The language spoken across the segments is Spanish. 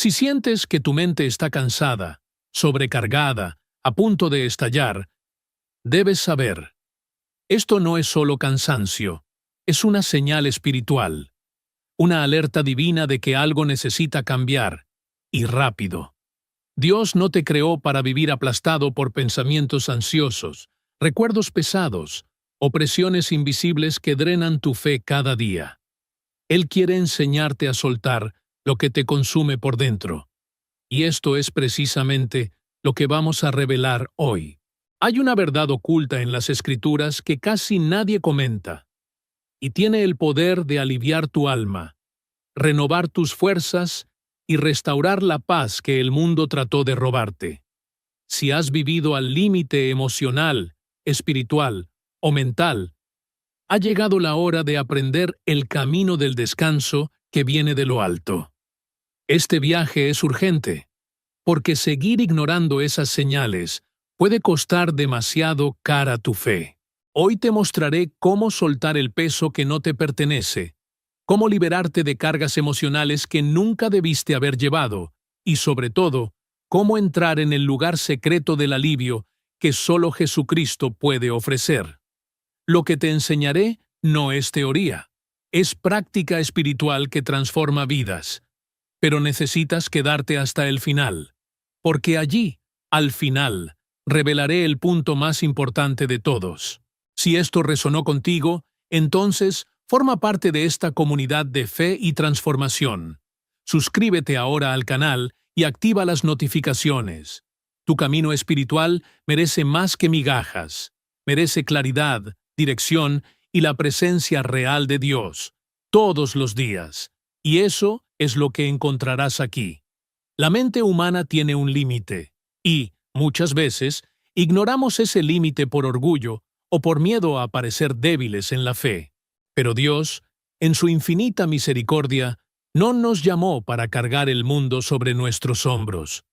Si sientes que tu mente está cansada, sobrecargada, a punto de estallar, debes saber, esto no es solo cansancio, es una señal espiritual, una alerta divina de que algo necesita cambiar, y rápido. Dios no te creó para vivir aplastado por pensamientos ansiosos, recuerdos pesados, o presiones invisibles que drenan tu fe cada día. Él quiere enseñarte a soltar lo que te consume por dentro. Y esto es precisamente lo que vamos a revelar hoy. Hay una verdad oculta en las Escrituras que casi nadie comenta, y tiene el poder de aliviar tu alma, renovar tus fuerzas y restaurar la paz que el mundo trató de robarte. Si has vivido al límite emocional, espiritual o mental, ha llegado la hora de aprender el camino del descanso que viene de lo alto. Este viaje es urgente, porque seguir ignorando esas señales puede costar demasiado cara tu fe. Hoy te mostraré cómo soltar el peso que no te pertenece, cómo liberarte de cargas emocionales que nunca debiste haber llevado, y sobre todo, cómo entrar en el lugar secreto del alivio que solo Jesucristo puede ofrecer. Lo que te enseñaré no es teoría, es práctica espiritual que transforma vidas. Pero necesitas quedarte hasta el final, porque allí, al final, revelaré el punto más importante de todos. Si esto resonó contigo, entonces forma parte de esta comunidad de fe y transformación. Suscríbete ahora al canal y activa las notificaciones. Tu camino espiritual merece más que migajas. Merece claridad, dirección y la presencia real de Dios, todos los días. Y eso es lo que encontrarás aquí. La mente humana tiene un límite, y, muchas veces, ignoramos ese límite por orgullo o por miedo a parecer débiles en la fe. Pero Dios, en su infinita misericordia, no nos llamó para cargar el mundo sobre nuestros hombros.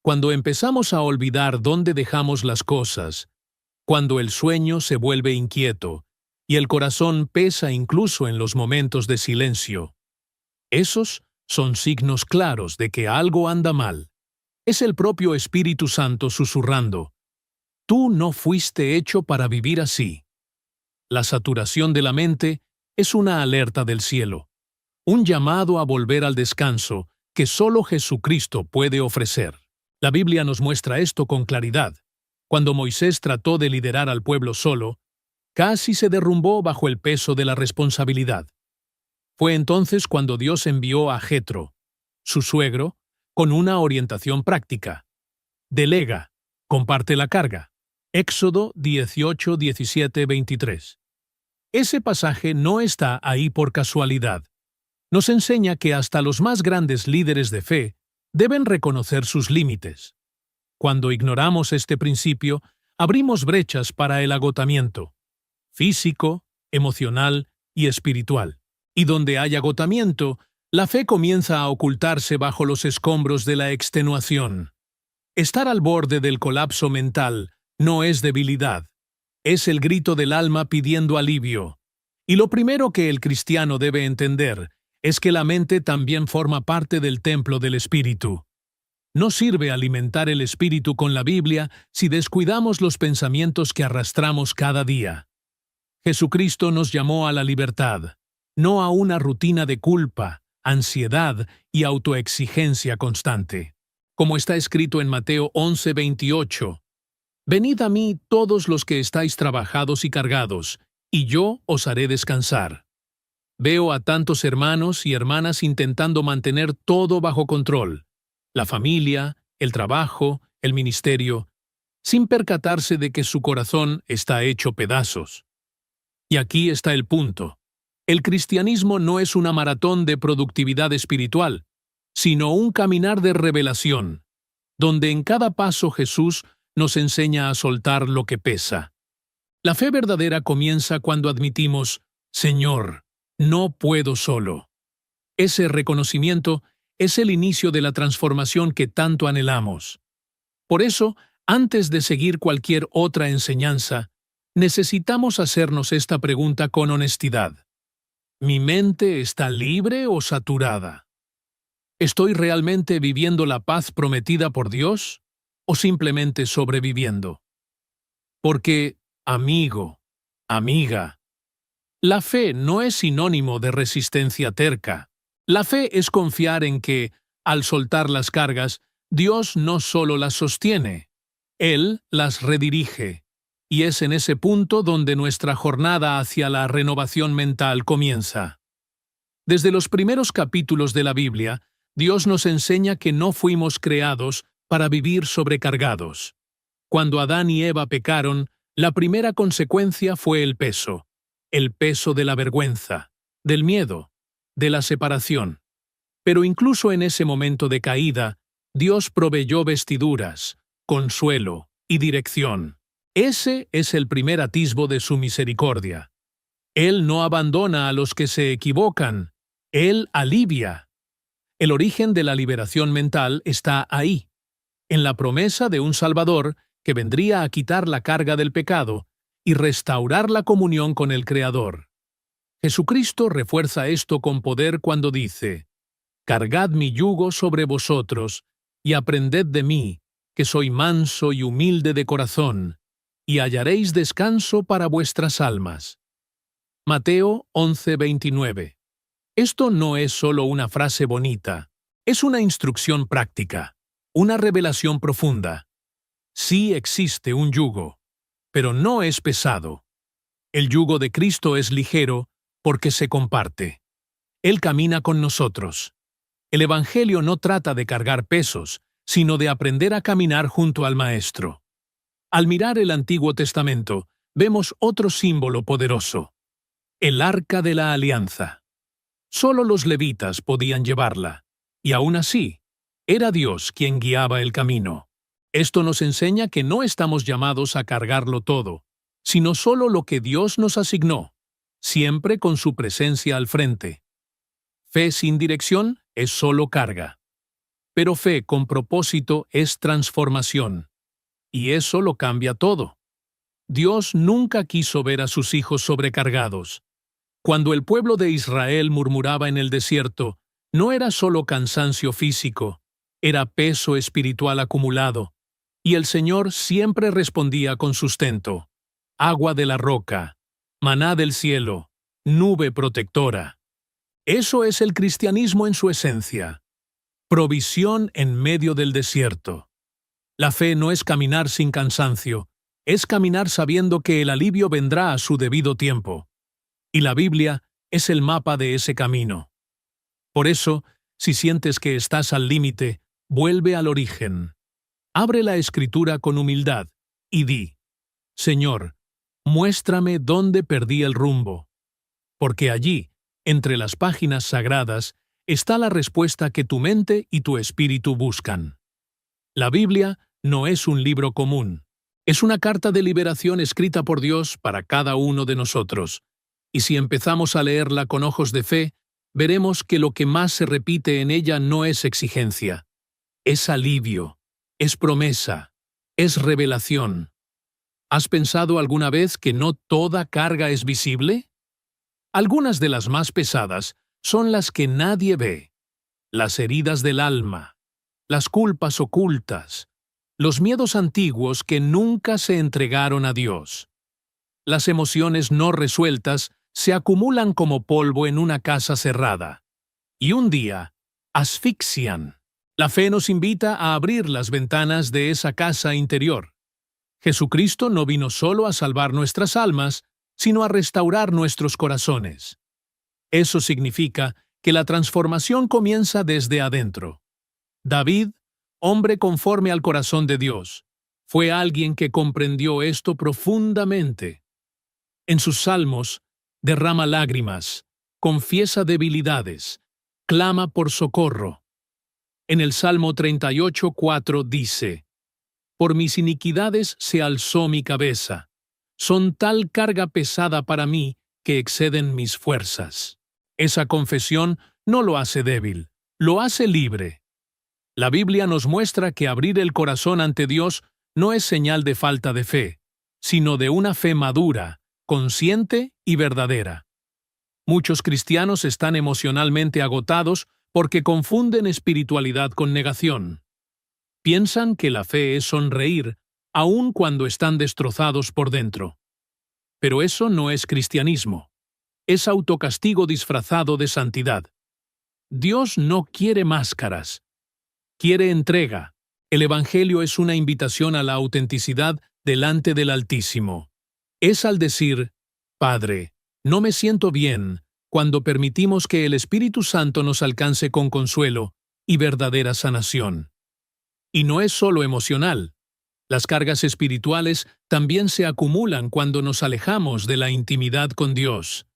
Cuando empezamos a olvidar dónde dejamos las cosas, cuando el sueño se vuelve inquieto y el corazón pesa incluso en los momentos de silencio, esos son signos claros de que algo anda mal. Es el propio Espíritu Santo susurrando: tú no fuiste hecho para vivir así. La saturación de la mente es una alerta del cielo, un llamado a volver al descanso que solo Jesucristo puede ofrecer. La Biblia nos muestra esto con claridad. Cuando Moisés trató de liderar al pueblo solo, casi se derrumbó bajo el peso de la responsabilidad. Fue entonces cuando Dios envió a Jetro, su suegro, con una orientación práctica. Delega, comparte la carga. Éxodo 18, 17, 23. Ese pasaje no está ahí por casualidad. Nos enseña que hasta los más grandes líderes de fe deben reconocer sus límites. Cuando ignoramos este principio, abrimos brechas para el agotamiento físico, emocional y espiritual. Y donde hay agotamiento, la fe comienza a ocultarse bajo los escombros de la extenuación. Estar al borde del colapso mental no es debilidad, es el grito del alma pidiendo alivio. Y lo primero que el cristiano debe entender es que la mente también forma parte del templo del Espíritu. No sirve alimentar el Espíritu con la Biblia si descuidamos los pensamientos que arrastramos cada día. Jesucristo nos llamó a la libertad, no a una rutina de culpa, ansiedad y autoexigencia constante. Como está escrito en Mateo 11:28, «Venid a mí todos los que estáis trabajados y cargados, y yo os haré descansar». Veo a tantos hermanos y hermanas intentando mantener todo bajo control, la familia, el trabajo, el ministerio, sin percatarse de que su corazón está hecho pedazos. Y aquí está el punto. El cristianismo no es una maratón de productividad espiritual, sino un caminar de revelación, donde en cada paso Jesús nos enseña a soltar lo que pesa. La fe verdadera comienza cuando admitimos: Señor, no puedo solo. Ese reconocimiento es el inicio de la transformación que tanto anhelamos. Por eso, antes de seguir cualquier otra enseñanza, necesitamos hacernos esta pregunta con honestidad. ¿Mi mente está libre o saturada? ¿Estoy realmente viviendo la paz prometida por Dios o simplemente sobreviviendo? Porque, amigo, amiga, la fe no es sinónimo de resistencia terca. La fe es confiar en que, al soltar las cargas, Dios no solo las sostiene, Él las redirige. Y es en ese punto donde nuestra jornada hacia la renovación mental comienza. Desde los primeros capítulos de la Biblia, Dios nos enseña que no fuimos creados para vivir sobrecargados. Cuando Adán y Eva pecaron, la primera consecuencia fue el peso de la vergüenza, del miedo, de la separación. Pero incluso en ese momento de caída, Dios proveyó vestiduras, consuelo y dirección. Ese es el primer atisbo de su misericordia. Él no abandona a los que se equivocan, Él alivia. El origen de la liberación mental está ahí, en la promesa de un Salvador que vendría a quitar la carga del pecado y restaurar la comunión con el Creador. Jesucristo refuerza esto con poder cuando dice: «Cargad mi yugo sobre vosotros y aprended de mí, que soy manso y humilde de corazón, y hallaréis descanso para vuestras almas». Mateo 11:29. Esto no es solo una frase bonita, es una instrucción práctica, una revelación profunda. Sí existe un yugo, pero no es pesado. El yugo de Cristo es ligero porque se comparte. Él camina con nosotros. El Evangelio no trata de cargar pesos, sino de aprender a caminar junto al Maestro. Al mirar el Antiguo Testamento, vemos otro símbolo poderoso: el Arca de la Alianza. Solo los levitas podían llevarla, y aún así, era Dios quien guiaba el camino. Esto nos enseña que no estamos llamados a cargarlo todo, sino solo lo que Dios nos asignó, siempre con su presencia al frente. Fe sin dirección es solo carga. Pero fe con propósito es transformación. Y eso lo cambia todo. Dios nunca quiso ver a sus hijos sobrecargados. Cuando el pueblo de Israel murmuraba en el desierto, no era solo cansancio físico, era peso espiritual acumulado. Y el Señor siempre respondía con sustento: agua de la roca, maná del cielo, nube protectora. Eso es el cristianismo en su esencia. Provisión en medio del desierto. La fe no es caminar sin cansancio, es caminar sabiendo que el alivio vendrá a su debido tiempo. Y la Biblia es el mapa de ese camino. Por eso, si sientes que estás al límite, vuelve al origen. Abre la Escritura con humildad y di: Señor, muéstrame dónde perdí el rumbo. Porque allí, entre las páginas sagradas, está la respuesta que tu mente y tu espíritu buscan. La Biblia no es un libro común. Es una carta de liberación escrita por Dios para cada uno de nosotros. Y si empezamos a leerla con ojos de fe, veremos que lo que más se repite en ella no es exigencia. Es alivio, es promesa, es revelación. ¿Has pensado alguna vez que no toda carga es visible? Algunas de las más pesadas son las que nadie ve: las heridas del alma, las culpas ocultas, los miedos antiguos que nunca se entregaron a Dios. Las emociones no resueltas se acumulan como polvo en una casa cerrada, y un día asfixian. La fe nos invita a abrir las ventanas de esa casa interior. Jesucristo no vino solo a salvar nuestras almas, sino a restaurar nuestros corazones. Eso significa que la transformación comienza desde adentro. David, hombre conforme al corazón de Dios, fue alguien que comprendió esto profundamente. En sus salmos, derrama lágrimas, confiesa debilidades, clama por socorro. En el Salmo 38:4 dice: «Por mis iniquidades se alzó mi cabeza. Son tal carga pesada para mí que exceden mis fuerzas». Esa confesión no lo hace débil, lo hace libre. La Biblia nos muestra que abrir el corazón ante Dios no es señal de falta de fe, sino de una fe madura, consciente y verdadera. Muchos cristianos están emocionalmente agotados porque confunden espiritualidad con negación. Piensan que la fe es sonreír, aun cuando están destrozados por dentro. Pero eso no es cristianismo. Es autocastigo disfrazado de santidad. Dios no quiere máscaras. Quiere entrega. El Evangelio es una invitación a la autenticidad delante del Altísimo. Es al decir, Padre, no me siento bien, cuando permitimos que el Espíritu Santo nos alcance con consuelo y verdadera sanación. Y no es solo emocional. Las cargas espirituales también se acumulan cuando nos alejamos de la intimidad con Dios.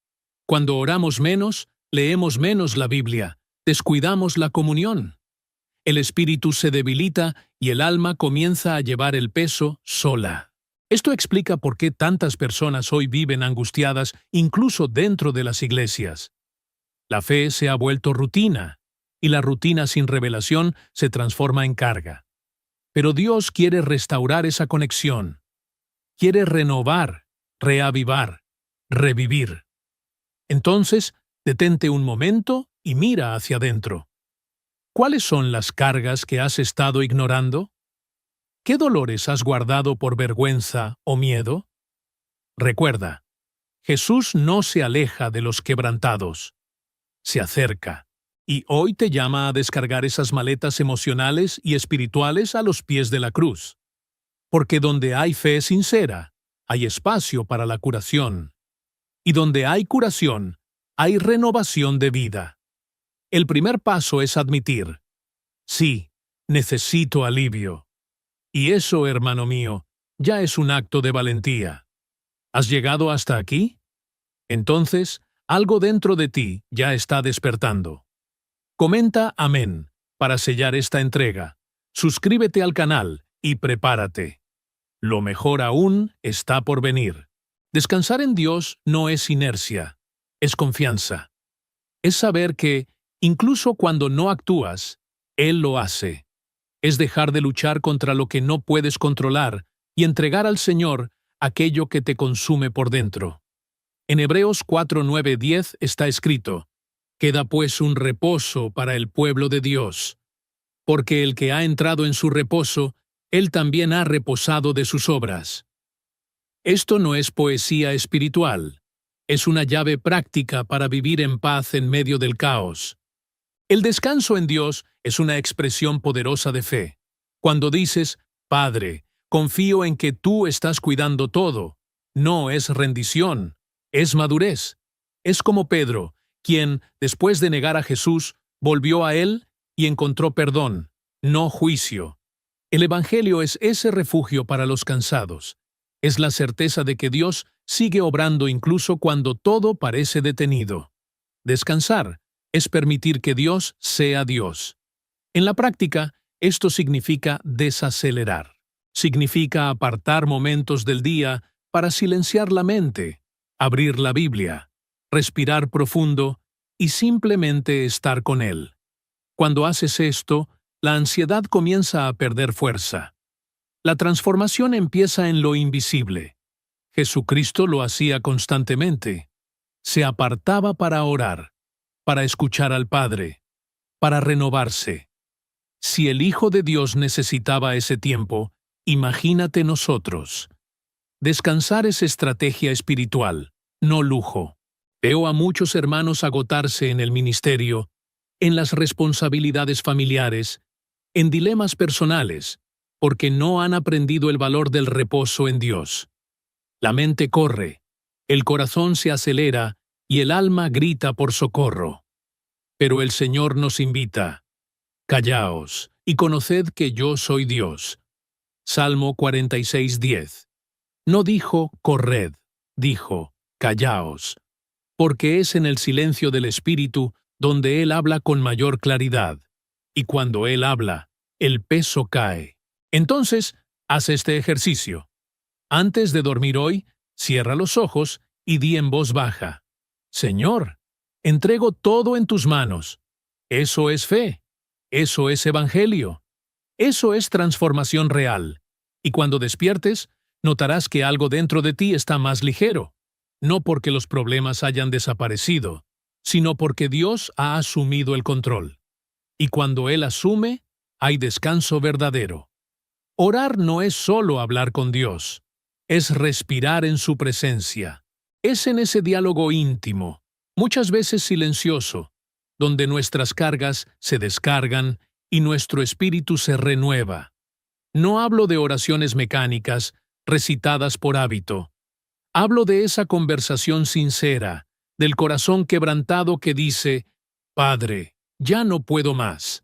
Cuando oramos menos, leemos menos la Biblia, descuidamos la comunión. El espíritu se debilita y el alma comienza a llevar el peso sola. Esto explica por qué tantas personas hoy viven angustiadas incluso dentro de las iglesias. La fe se ha vuelto rutina, y la rutina sin revelación se transforma en carga. Pero Dios quiere restaurar esa conexión. Quiere renovar, reavivar, revivir. Entonces, detente un momento y mira hacia adentro. ¿Cuáles son las cargas que has estado ignorando? ¿Qué dolores has guardado por vergüenza o miedo? Recuerda, Jesús no se aleja de los quebrantados. Se acerca, y hoy te llama a descargar esas maletas emocionales y espirituales a los pies de la cruz. Porque donde hay fe sincera, hay espacio para la curación. Y donde hay curación, hay renovación de vida. El primer paso es admitir, sí, necesito alivio. Y eso, hermano mío, ya es un acto de valentía. ¿Has llegado hasta aquí? Entonces, algo dentro de ti ya está despertando. Comenta amén para sellar esta entrega. Suscríbete al canal y prepárate. Lo mejor aún está por venir. Descansar en Dios no es inercia, es confianza. Es saber que, incluso cuando no actúas, Él lo hace. Es dejar de luchar contra lo que no puedes controlar y entregar al Señor aquello que te consume por dentro. En Hebreos 4, 9, 10 está escrito, «Queda pues un reposo para el pueblo de Dios, porque el que ha entrado en su reposo, Él también ha reposado de sus obras». Esto no es poesía espiritual, es una llave práctica para vivir en paz en medio del caos. El descanso en Dios es una expresión poderosa de fe. Cuando dices, Padre, confío en que tú estás cuidando todo, no es rendición, es madurez. Es como Pedro, quien, después de negar a Jesús, volvió a Él y encontró perdón, no juicio. El Evangelio es ese refugio para los cansados. Es la certeza de que Dios sigue obrando incluso cuando todo parece detenido. Descansar es permitir que Dios sea Dios. En la práctica, esto significa desacelerar. Significa apartar momentos del día para silenciar la mente, abrir la Biblia, respirar profundo y simplemente estar con Él. Cuando haces esto, la ansiedad comienza a perder fuerza. La transformación empieza en lo invisible. Jesucristo lo hacía constantemente. Se apartaba para orar, para escuchar al Padre, para renovarse. Si el Hijo de Dios necesitaba ese tiempo, imagínate nosotros. Descansar es estrategia espiritual, no lujo. Veo a muchos hermanos agotarse en el ministerio, en las responsabilidades familiares, en dilemas personales, porque no han aprendido el valor del reposo en Dios. La mente corre, el corazón se acelera y el alma grita por socorro. Pero el Señor nos invita, callaos y conoced que yo soy Dios. Salmo 46:10. No dijo corred, dijo callaos, porque es en el silencio del Espíritu donde Él habla con mayor claridad, y cuando Él habla, el peso cae. Entonces, haz este ejercicio. Antes de dormir hoy, cierra los ojos y di en voz baja, Señor, entrego todo en tus manos. Eso es fe, eso es evangelio, eso es transformación real. Y cuando despiertes, notarás que algo dentro de ti está más ligero, no porque los problemas hayan desaparecido, sino porque Dios ha asumido el control. y cuando Él asume, hay descanso verdadero. Orar no es solo hablar con Dios, es respirar en su presencia. Es en ese diálogo íntimo, muchas veces silencioso, donde nuestras cargas se descargan y nuestro espíritu se renueva. No hablo de oraciones mecánicas, recitadas por hábito. Hablo de esa conversación sincera, del corazón quebrantado que dice, Padre, ya no puedo más.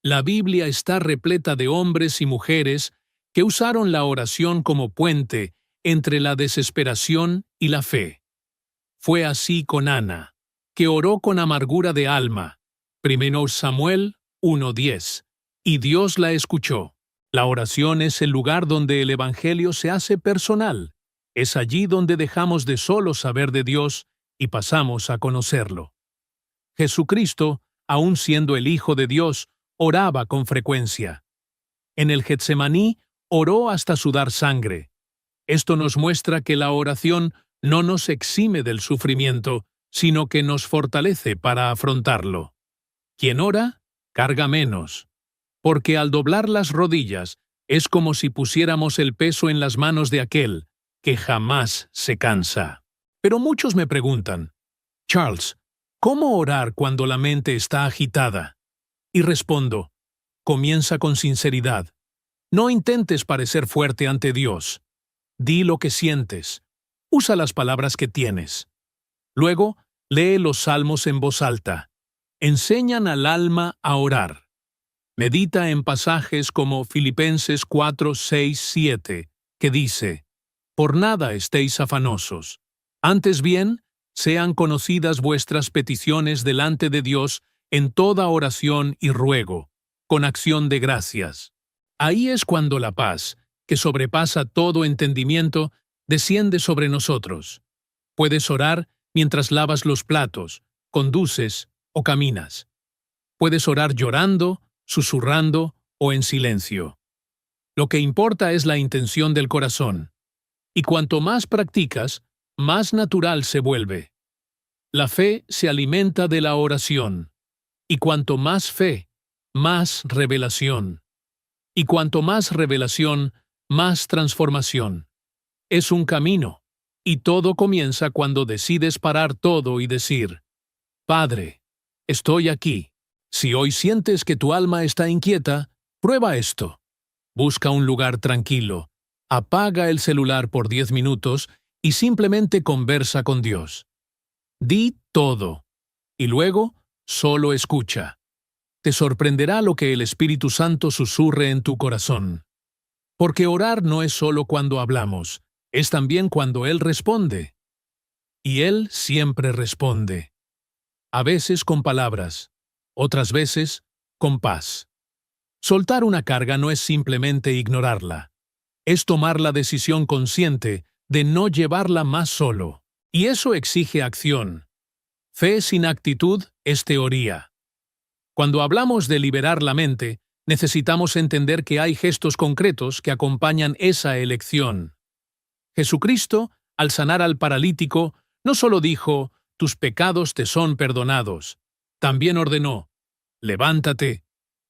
La Biblia está repleta de hombres y mujeres que usaron la oración como puente entre la desesperación y la fe. Fue así con Ana, que oró con amargura de alma, 1 Samuel 1:10, y Dios la escuchó. La oración es el lugar donde el Evangelio se hace personal. Es allí donde dejamos de solo saber de Dios y pasamos a conocerlo. Jesucristo, aun siendo el Hijo de Dios, oraba con frecuencia. En el Getsemaní oró hasta sudar sangre. Esto nos muestra que la oración no nos exime del sufrimiento, sino que nos fortalece para afrontarlo. Quien ora, carga menos, porque al doblar las rodillas es como si pusiéramos el peso en las manos de aquel que jamás se cansa. Pero muchos me preguntan, Charles, ¿cómo orar cuando la mente está agitada? Y respondo, comienza con sinceridad. No intentes parecer fuerte ante Dios. Di lo que sientes. Usa las palabras que tienes. Luego, lee los salmos en voz alta. Enseñan al alma a orar. Medita en pasajes como Filipenses 4, 6, 7, que dice, Por nada estéis afanosos. Antes bien, sean conocidas vuestras peticiones delante de Dios en toda oración y ruego, con acción de gracias. Ahí es cuando la paz, que sobrepasa todo entendimiento, desciende sobre nosotros. Puedes orar mientras lavas los platos, conduces o caminas. Puedes orar llorando, susurrando o en silencio. Lo que importa es la intención del corazón. Y cuanto más practicas, más natural se vuelve. La fe se alimenta de la oración. Y cuanto más fe, más revelación. Y cuanto más revelación, más transformación. Es un camino, y todo comienza cuando decides parar todo y decir, Padre, estoy aquí. Si hoy sientes que tu alma está inquieta, prueba esto. Busca un lugar tranquilo, apaga el celular por 10 minutos y simplemente conversa con Dios. Di todo, y luego solo escucha. Te sorprenderá lo que el Espíritu Santo susurre en tu corazón. Porque orar no es solo cuando hablamos, es también cuando Él responde. Y Él siempre responde. A veces con palabras, otras veces con paz. Soltar una carga no es simplemente ignorarla. Es tomar la decisión consciente de no llevarla más solo. Y eso exige acción. Fe sin actitud es teoría. Cuando hablamos de liberar la mente, necesitamos entender que hay gestos concretos que acompañan esa elección. Jesucristo, al sanar al paralítico, no solo dijo, «Tus pecados te son perdonados», también ordenó, «Levántate,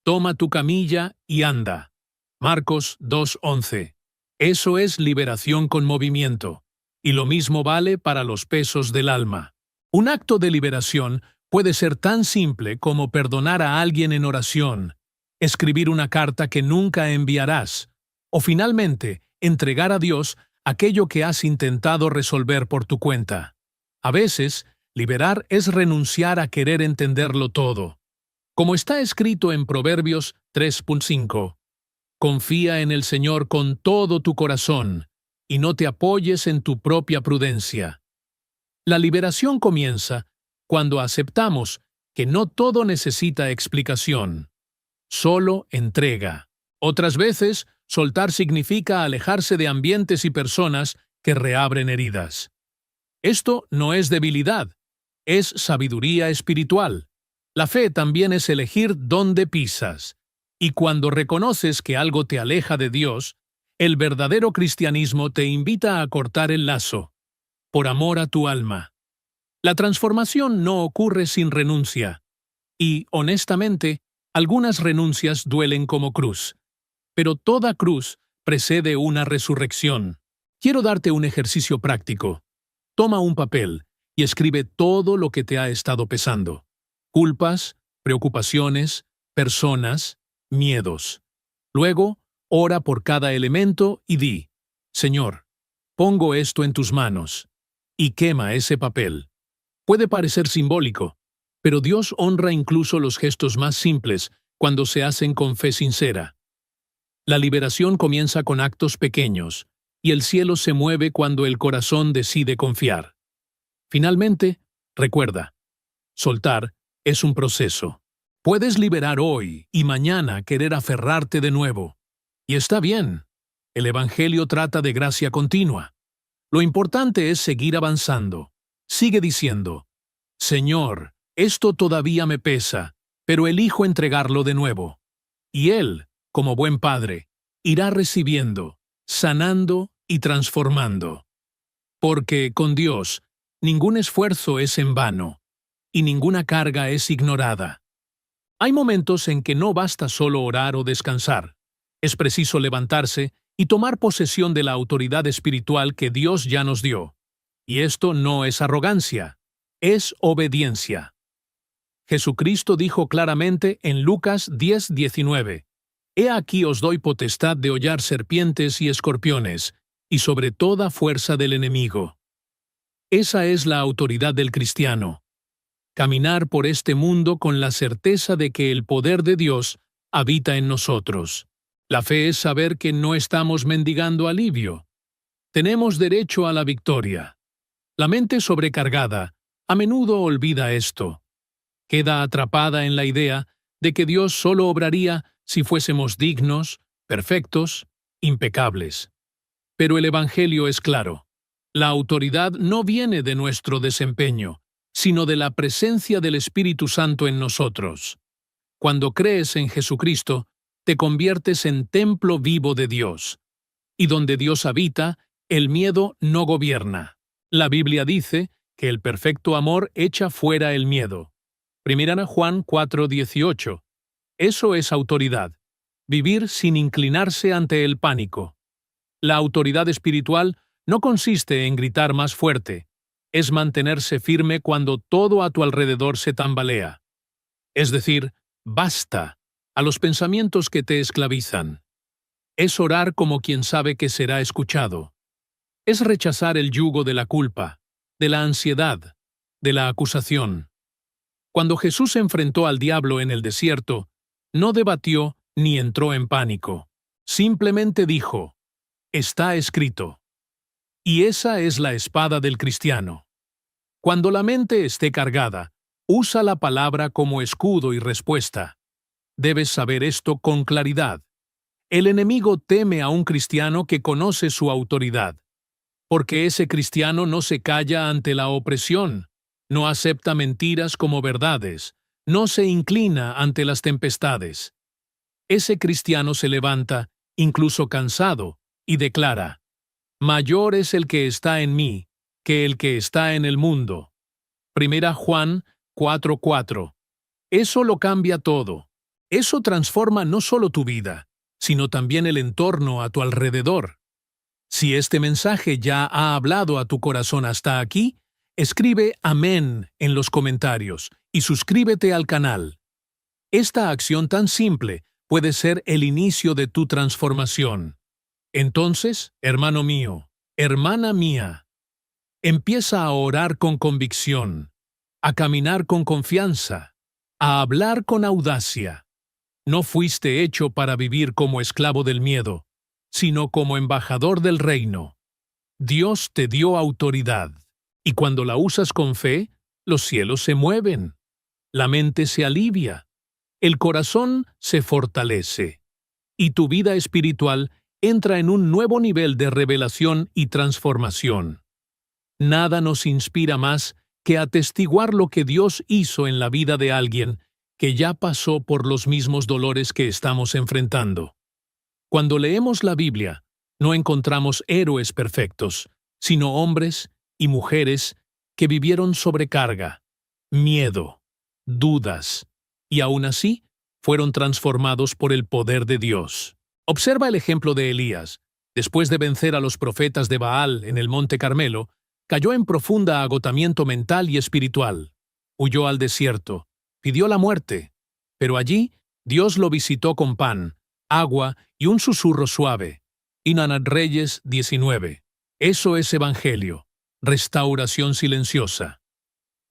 toma tu camilla y anda». Marcos 2:11. Eso es liberación con movimiento, y lo mismo vale para los pesos del alma. Un acto de liberación puede ser tan simple como perdonar a alguien en oración, escribir una carta que nunca enviarás, o finalmente entregar a Dios aquello que has intentado resolver por tu cuenta. A veces, liberar es renunciar a querer entenderlo todo. Como está escrito en Proverbios 3:5, confía en el Señor con todo tu corazón y no te apoyes en tu propia prudencia. La liberación comienza cuando aceptamos que no todo necesita explicación, solo entrega. Otras veces, soltar significa alejarse de ambientes y personas que reabren heridas. Esto no es debilidad, es sabiduría espiritual. La fe también es elegir dónde pisas. Y cuando reconoces que algo te aleja de Dios, el verdadero cristianismo te invita a cortar el lazo, por amor a tu alma. La transformación no ocurre sin renuncia. Y, honestamente, Algunas renuncias duelen como cruz, pero toda cruz precede una resurrección. Quiero darte un ejercicio práctico. Toma un papel y escribe todo lo que te ha estado pesando. Culpas, preocupaciones, personas, miedos. Luego, ora por cada elemento y di, Señor, pongo esto en tus manos, y quema ese papel. Puede parecer simbólico, pero Dios honra incluso los gestos más simples cuando se hacen con fe sincera. La liberación comienza con actos pequeños, y el cielo se mueve cuando el corazón decide confiar. Finalmente, recuerda, soltar es un proceso. Puedes liberar hoy y mañana querer aferrarte de nuevo. Y está bien. El Evangelio trata de gracia continua. Lo importante es seguir avanzando. Sigue diciendo, Señor, esto todavía me pesa, pero elijo entregarlo de nuevo. Y Él, como buen Padre, irá recibiendo, sanando y transformando. Porque con Dios, ningún esfuerzo es en vano, y ninguna carga es ignorada. Hay momentos en que no basta solo orar o descansar. Es preciso levantarse y tomar posesión de la autoridad espiritual que Dios ya nos dio. Y esto no es arrogancia, es obediencia. Jesucristo dijo claramente en Lucas 10:19, He aquí os doy potestad de hollar serpientes y escorpiones, y sobre toda fuerza del enemigo. Esa es la autoridad del cristiano. Caminar por este mundo con la certeza de que el poder de Dios habita en nosotros. La fe es saber que no estamos mendigando alivio. Tenemos derecho a la victoria. La mente sobrecargada a menudo olvida esto. Queda atrapada en la idea de que Dios solo obraría si fuésemos dignos, perfectos, impecables. Pero el Evangelio es claro. La autoridad no viene de nuestro desempeño, sino de la presencia del Espíritu Santo en nosotros. Cuando crees en Jesucristo, te conviertes en templo vivo de Dios. Y donde Dios habita, el miedo no gobierna. La Biblia dice que el perfecto amor echa fuera el miedo. 1 Juan 4:18. Eso es autoridad. Vivir sin inclinarse ante el pánico. La autoridad espiritual no consiste en gritar más fuerte. Es mantenerse firme cuando todo a tu alrededor se tambalea. Es decir, basta a los pensamientos que te esclavizan. Es orar como quien sabe que será escuchado. Es rechazar el yugo de la culpa, de la ansiedad, de la acusación. Cuando Jesús enfrentó al diablo en el desierto, no debatió ni entró en pánico. Simplemente dijo, está escrito. Y esa es la espada del cristiano. Cuando la mente esté cargada, usa la palabra como escudo y respuesta. Debes saber esto con claridad. El enemigo teme a un cristiano que conoce su autoridad, porque ese cristiano no se calla ante la opresión, no acepta mentiras como verdades, no se inclina ante las tempestades. Ese cristiano se levanta, incluso cansado, y declara, Mayor es el que está en mí, que el que está en el mundo. 1 Juan 4:4. Eso lo cambia todo. Eso transforma no solo tu vida, sino también el entorno a tu alrededor. Si este mensaje ya ha hablado a tu corazón hasta aquí, escribe Amén en los comentarios y suscríbete al canal. Esta acción tan simple puede ser el inicio de tu transformación. Entonces, hermano mío, hermana mía, empieza a orar con convicción, a caminar con confianza, a hablar con audacia. No fuiste hecho para vivir como esclavo del miedo, sino como embajador del reino. Dios te dio autoridad, y cuando la usas con fe, los cielos se mueven, la mente se alivia, el corazón se fortalece, y tu vida espiritual entra en un nuevo nivel de revelación y transformación. Nada nos inspira más que atestiguar lo que Dios hizo en la vida de alguien que ya pasó por los mismos dolores que estamos enfrentando. Cuando leemos la Biblia, no encontramos héroes perfectos, sino hombres y mujeres que vivieron sobrecarga, miedo, dudas, y aún así fueron transformados por el poder de Dios. Observa el ejemplo de Elías. Después de vencer a los profetas de Baal en el Monte Carmelo, cayó en profunda agotamiento mental y espiritual. Huyó al desierto, pidió la muerte, pero allí Dios lo visitó con pan, agua y un susurro suave. Inanat Reyes 19. Eso es evangelio, restauración silenciosa.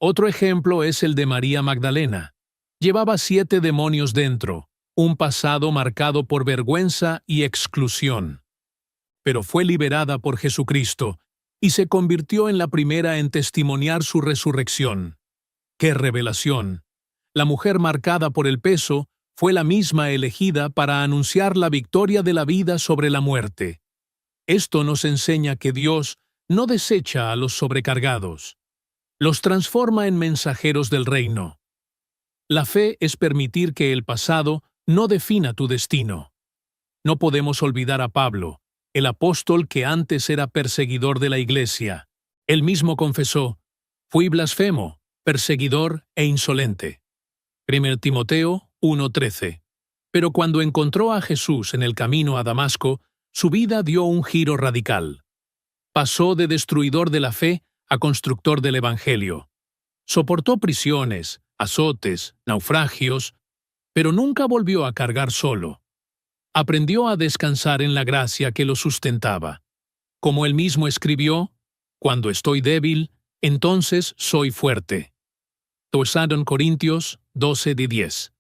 Otro ejemplo es el de María Magdalena. Llevaba 7 demonios dentro, un pasado marcado por vergüenza y exclusión. Pero fue liberada por Jesucristo y se convirtió en la primera en testimoniar su resurrección. ¡Qué revelación! La mujer marcada por el peso fue la misma elegida para anunciar la victoria de la vida sobre la muerte. Esto nos enseña que Dios no desecha a los sobrecargados. Los transforma en mensajeros del reino. La fe es permitir que el pasado no defina tu destino. No podemos olvidar a Pablo, el apóstol que antes era perseguidor de la iglesia. Él mismo confesó: fui blasfemo, perseguidor e insolente. 1 Timoteo 1:13. Pero cuando encontró a Jesús en el camino a Damasco, su vida dio un giro radical. Pasó de destruidor de la fe a constructor del Evangelio. Soportó prisiones, azotes, naufragios, pero nunca volvió a cargar solo. Aprendió a descansar en la gracia que lo sustentaba. Como él mismo escribió: cuando estoy débil, entonces soy fuerte. 2 Corintios 12:10.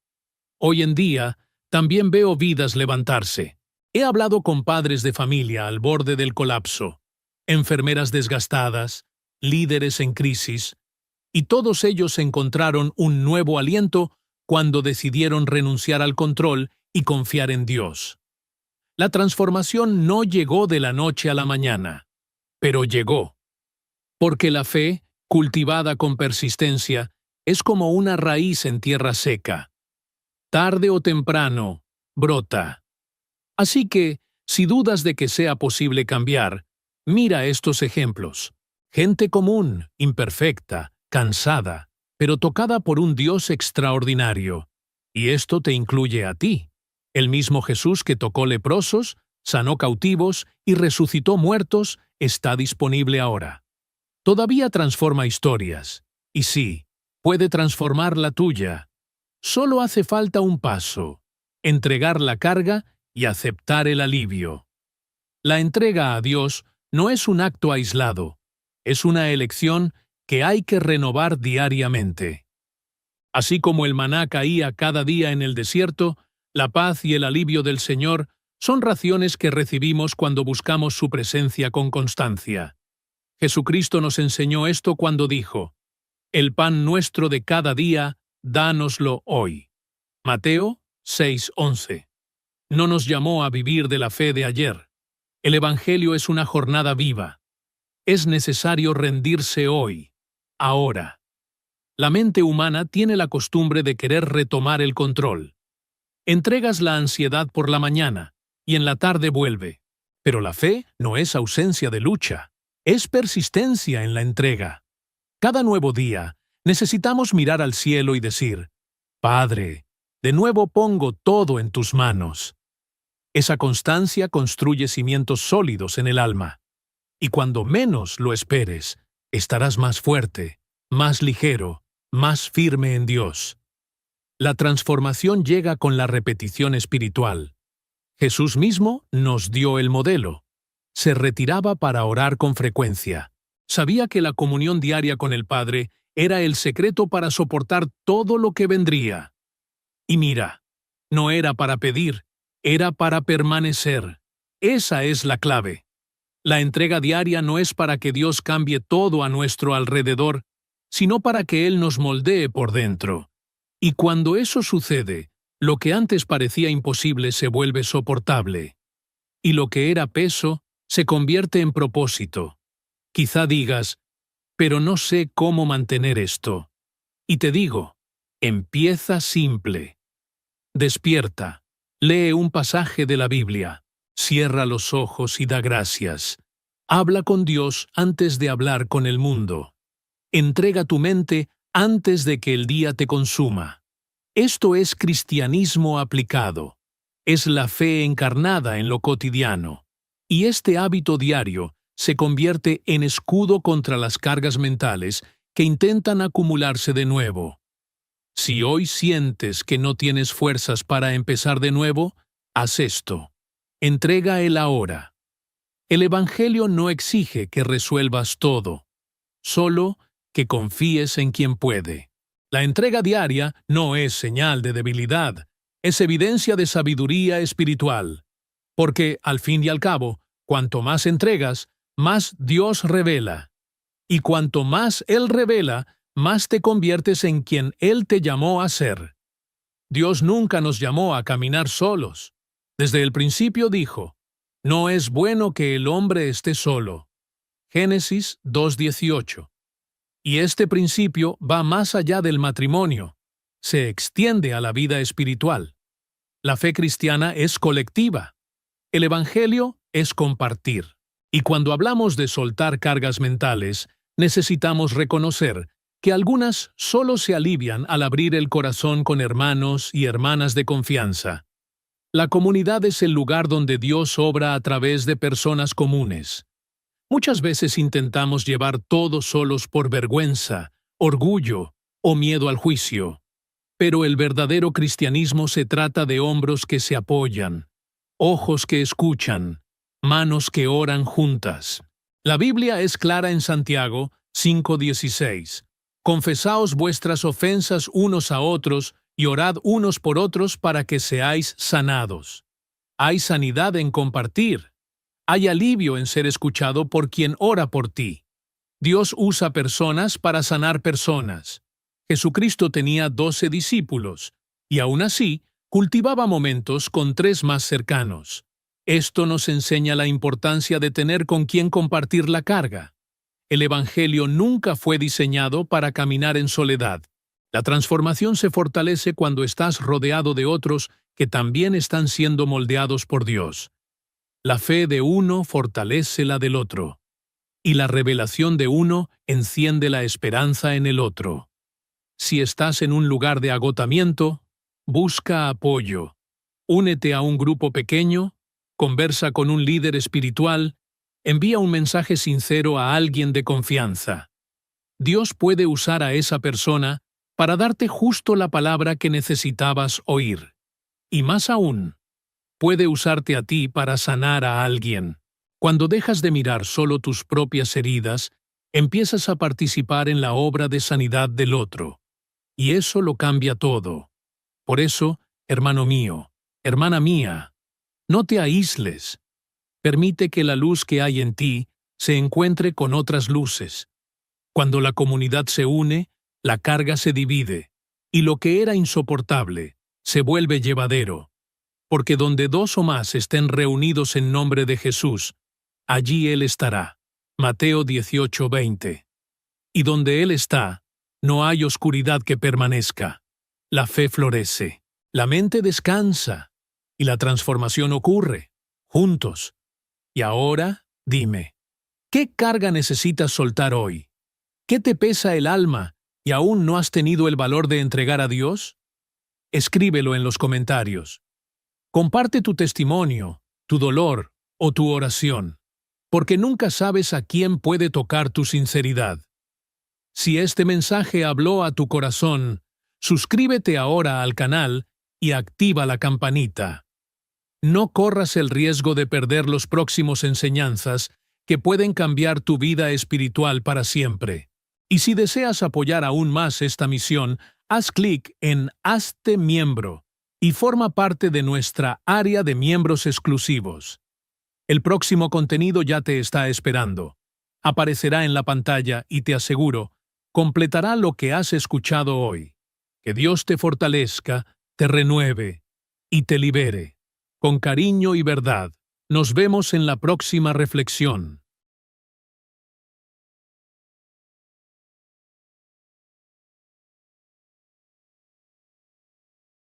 Hoy en día, también veo vidas levantarse. He hablado con padres de familia al borde del colapso, enfermeras desgastadas, líderes en crisis, y todos ellos encontraron un nuevo aliento cuando decidieron renunciar al control y confiar en Dios. La transformación no llegó de la noche a la mañana, pero llegó. Porque la fe, cultivada con persistencia, es como una raíz en tierra seca. Tarde o temprano, brota. Así que, si dudas de que sea posible cambiar, mira estos ejemplos. Gente común, imperfecta, cansada, pero tocada por un Dios extraordinario. Y esto te incluye a ti. El mismo Jesús que tocó leprosos, sanó cautivos y resucitó muertos, está disponible ahora. Todavía transforma historias. Y sí, puede transformar la tuya. Solo hace falta un paso: entregar la carga y aceptar el alivio. La entrega a Dios no es un acto aislado, es una elección que hay que renovar diariamente. Así como el maná caía cada día en el desierto, la paz y el alivio del Señor son raciones que recibimos cuando buscamos su presencia con constancia. Jesucristo nos enseñó esto cuando dijo: el pan nuestro de cada día, dánoslo hoy. Mateo 6:11. No nos llamó a vivir de la fe de ayer. El Evangelio es una jornada viva. Es necesario rendirse hoy, ahora. La mente humana tiene la costumbre de querer retomar el control. Entregas la ansiedad por la mañana y en la tarde vuelve. Pero la fe no es ausencia de lucha, es persistencia en la entrega. Cada nuevo día necesitamos mirar al cielo y decir: Padre, de nuevo pongo todo en tus manos. Esa constancia construye cimientos sólidos en el alma. Y cuando menos lo esperes, estarás más fuerte, más ligero, más firme en Dios. La transformación llega con la repetición espiritual. Jesús mismo nos dio el modelo. Se retiraba para orar con frecuencia. Sabía que la comunión diaria con el Padre era el secreto para soportar todo lo que vendría. Y mira, no era para pedir, era para permanecer. Esa es la clave. La entrega diaria no es para que Dios cambie todo a nuestro alrededor, sino para que Él nos moldee por dentro. Y cuando eso sucede, lo que antes parecía imposible se vuelve soportable. Y lo que era peso se convierte en propósito. Quizá digas: pero no sé cómo mantener esto. Y te digo: empieza simple. Despierta, lee un pasaje de la Biblia, cierra los ojos y da gracias. Habla con Dios antes de hablar con el mundo. Entrega tu mente antes de que el día te consuma. Esto es cristianismo aplicado. Es la fe encarnada en lo cotidiano. Y este hábito diario se convierte en escudo contra las cargas mentales que intentan acumularse de nuevo. Si hoy sientes que no tienes fuerzas para empezar de nuevo, haz esto. Entrega el ahora. El Evangelio no exige que resuelvas todo, solo que confíes en quien puede. La entrega diaria no es señal de debilidad, es evidencia de sabiduría espiritual. Porque, al fin y al cabo, cuanto más entregas, más Dios revela. Y cuanto más Él revela, más te conviertes en quien Él te llamó a ser. Dios nunca nos llamó a caminar solos. Desde el principio dijo, «No es bueno que el hombre esté solo». Génesis 2:18. Y este principio va más allá del matrimonio. Se extiende a la vida espiritual. La fe cristiana es colectiva. El Evangelio es compartir. Y cuando hablamos de soltar cargas mentales, necesitamos reconocer que algunas solo se alivian al abrir el corazón con hermanos y hermanas de confianza. La comunidad es el lugar donde Dios obra a través de personas comunes. Muchas veces intentamos llevar todo solos por vergüenza, orgullo o miedo al juicio. Pero el verdadero cristianismo se trata de hombros que se apoyan, ojos que escuchan, manos que oran juntas. La Biblia es clara en Santiago 5:16. Confesaos vuestras ofensas unos a otros y orad unos por otros para que seáis sanados. Hay sanidad en compartir. Hay alivio en ser escuchado por quien ora por ti. Dios usa personas para sanar personas. Jesucristo tenía 12 discípulos, y aún así, cultivaba momentos con 3 más cercanos. Esto nos enseña la importancia de tener con quien compartir la carga. El Evangelio nunca fue diseñado para caminar en soledad. La transformación se fortalece cuando estás rodeado de otros que también están siendo moldeados por Dios. La fe de uno fortalece la del otro, y la revelación de uno enciende la esperanza en el otro. Si estás en un lugar de agotamiento, busca apoyo. Únete a un grupo pequeño, conversa con un líder espiritual, envía un mensaje sincero a alguien de confianza. Dios puede usar a esa persona para darte justo la palabra que necesitabas oír. Y más aún, puede usarte a ti para sanar a alguien. Cuando dejas de mirar solo tus propias heridas, empiezas a participar en la obra de sanidad del otro. Y eso lo cambia todo. Por eso, hermano mío, hermana mía, no te aísles. Permite que la luz que hay en ti se encuentre con otras luces. Cuando la comunidad se une, la carga se divide, y lo que era insoportable se vuelve llevadero. Porque donde 2 o más estén reunidos en nombre de Jesús, allí Él estará. Mateo 18:20. Y donde Él está, no hay oscuridad que permanezca. La fe florece, la mente descansa, y la transformación ocurre, juntos. Y ahora, dime, ¿qué carga necesitas soltar hoy? ¿Qué te pesa el alma y aún no has tenido el valor de entregar a Dios? Escríbelo en los comentarios. Comparte tu testimonio, tu dolor o tu oración, porque nunca sabes a quién puede tocar tu sinceridad. Si este mensaje habló a tu corazón, suscríbete ahora al canal y activa la campanita. No corras el riesgo de perder los próximos enseñanzas que pueden cambiar tu vida espiritual para siempre. Y si deseas apoyar aún más esta misión, haz clic en Hazte miembro y forma parte de nuestra área de miembros exclusivos. El próximo contenido ya te está esperando. Aparecerá en la pantalla y te aseguro, completará lo que has escuchado hoy. Que Dios te fortalezca, te renueve y te libere. Con cariño y verdad, nos vemos en la próxima reflexión.